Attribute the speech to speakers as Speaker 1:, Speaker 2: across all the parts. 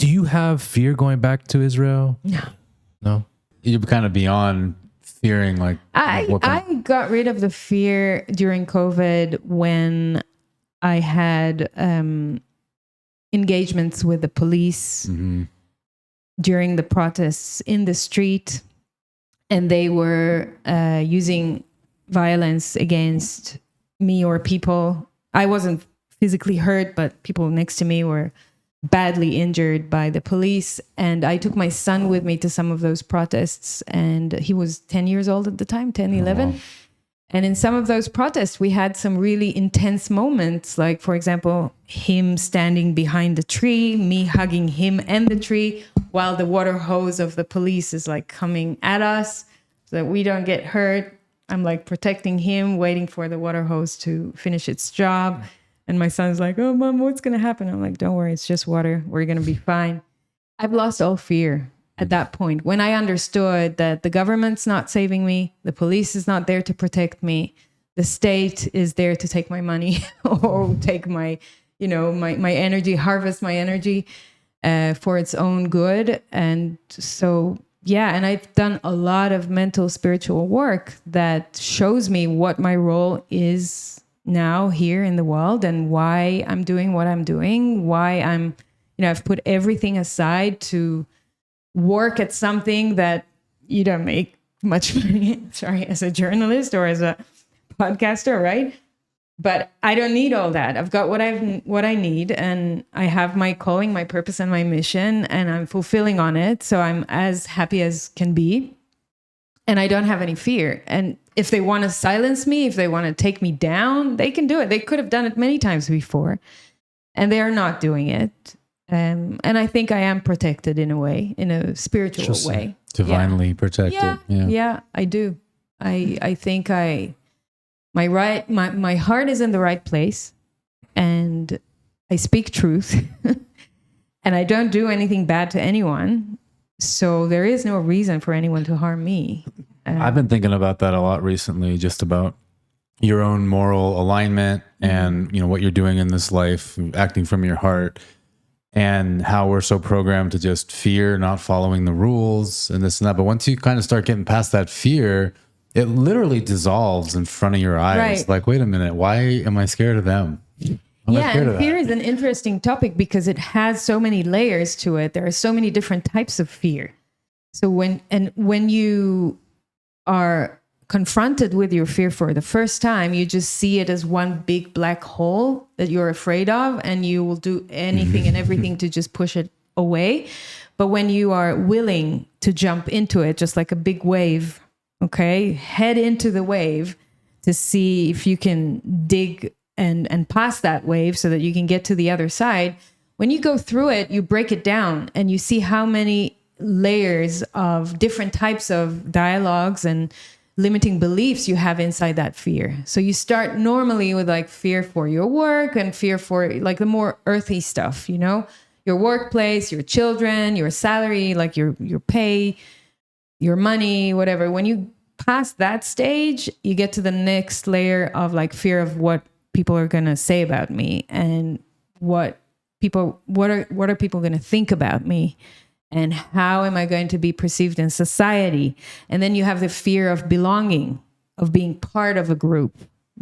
Speaker 1: Do you have fear going back to Israel? No.
Speaker 2: You're kind of beyond fearing like
Speaker 3: I got rid of the fear during COVID when I had engagements with the police during the protests in the street, and they were using violence against me or people. I wasn't physically hurt, but people next to me were badly injured by the police. And I took my son with me to some of those protests, and he was 10 years old at the time, 10, 11. Wow. And in some of those protests, we had some really intense moments, like, for example, him standing behind the tree, me hugging him and the tree, while the water hose of the police is like coming at us so that we don't get hurt. I'm like protecting him, waiting for the water hose to finish its job. And my son's like, oh, Mom, what's going to happen? I'm like, don't worry, it's just water. We're going to be fine. I've lost all fear at that point. When I understood that the government's not saving me, the police is not there to protect me, the state is there to take my money or take my, my energy, harvest my energy for its own good. And so, yeah, and I've done a lot of mental, spiritual work that shows me what my role is now here in the world and why I'm doing what I'm doing, why I'm, I've put everything aside to work at something that you don't make much money, as a journalist or as a podcaster, right? But I don't need all that. I've got what I need, and I have my calling, my purpose, and my mission, and I'm fulfilling on it. So I'm as happy as can be, and I don't have any fear. And if they want to silence me, if they want to take me down, they can do it. They could have done it many times before, and they are not doing it. And I think I am protected in a way, in a spiritual way.
Speaker 2: Divinely protected.
Speaker 3: Yeah, I do. I think my heart is in the right place, and I speak truth, and I don't do anything bad to anyone. So there is no reason for anyone to harm me.
Speaker 2: I've been thinking about that a lot recently, just about your own moral alignment and, what you're doing in this life, acting from your heart, and how we're so programmed to just fear not following the rules and this and that. But once you kind of start getting past that fear, it literally dissolves in front of your eyes. Right. Like, wait a minute, why am I scared of them?
Speaker 3: And fear is an interesting topic because it has so many layers to it. There are so many different types of fear. So when you are confronted with your fear for the first time, you just see it as one big black hole that you're afraid of, and you will do anything and everything to just push it away. But when you are willing to jump into it, just like a big wave, okay, head into the wave to see if you can dig and pass that wave so that you can get to the other side. When you go through it, you break it down and you see how many layers of different types of dialogues and limiting beliefs you have inside that fear. So you start normally with like fear for your work and fear for like the more earthy stuff, your workplace, your children, your salary, like your pay, your money, whatever. When you pass that stage, you get to the next layer of like fear of what people are going to say about me and what are people going to think about me. And how am I going to be perceived in society? And then you have the fear of belonging, of being part of a group,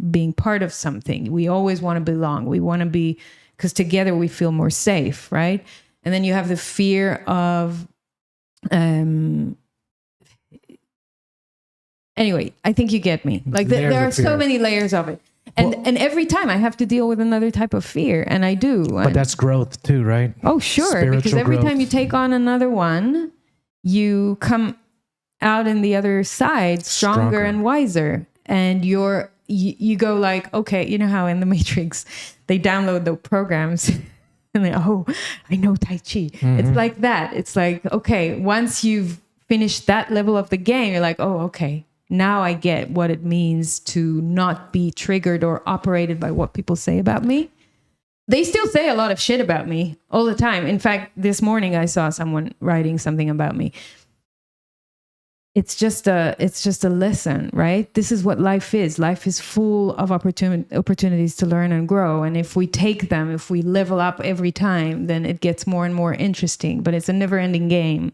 Speaker 3: being part of something. We always want to belong. We want to be, because together we feel more safe, right? And then you have the fear of, anyway, I think you get me. Like there are so many layers of it. And every time I have to deal with another type of fear, and I do.
Speaker 1: But that's growth too, right?
Speaker 3: Oh, sure.
Speaker 1: Spiritual
Speaker 3: because every
Speaker 1: growth.
Speaker 3: time you take on another one, you come out in the other side stronger and wiser. And you go like, okay, you know how in the Matrix, they download the programs and they, I know Tai Chi. Mm-hmm. It's like that. It's like, okay, once you've finished that level of the game, you're like, oh, okay. Now I get what it means to not be triggered or operated by what people say about me. They still say a lot of shit about me all the time. In fact, this morning I saw someone writing something about me. it's just a lesson, right? This is what life is. Life is full of opportunities to learn and grow. And if we take them, if we level up every time, then it gets more and more interesting. But it's a never ending game.